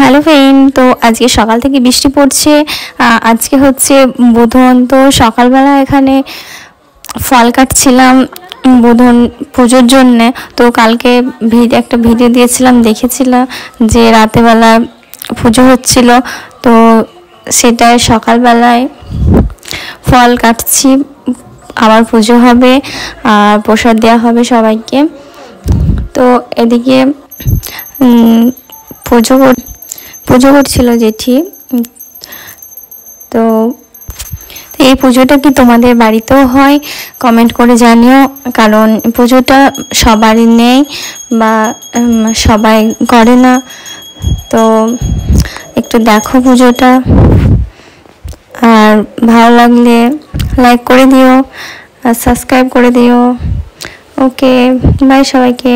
Hello friend, তো আজকে সকাল থেকে বৃষ্টি পড়ছে। আজকে হচ্ছে বুধন। তো সকালবেলা এখানে ফল কাটছিলাম বুধন পুজোর জন্যে। তো কালকে একটা ভিডিও দিয়েছিলাম, দেখেছিলাম যে রাতেবেলা পুজো হচ্ছিল। তো সেটাই সকালবেলায় ফল কাটছি, আবার পুজো হবে আর প্রসাদ দেওয়া হবে সবাইকে। তো এদিকে পুজো করছিল জেঠি। তো এই পুজোটা কি তোমাদের বাড়িতেও হয় কমেন্ট করে জানিও, কারণ পুজোটা সবারই নেই বা সবাই করে না। তো একটু দেখো পুজোটা, আর ভালো লাগলে লাইক করে দিও আর সাবস্ক্রাইব করে দিও। ওকে, বাই সবাইকে।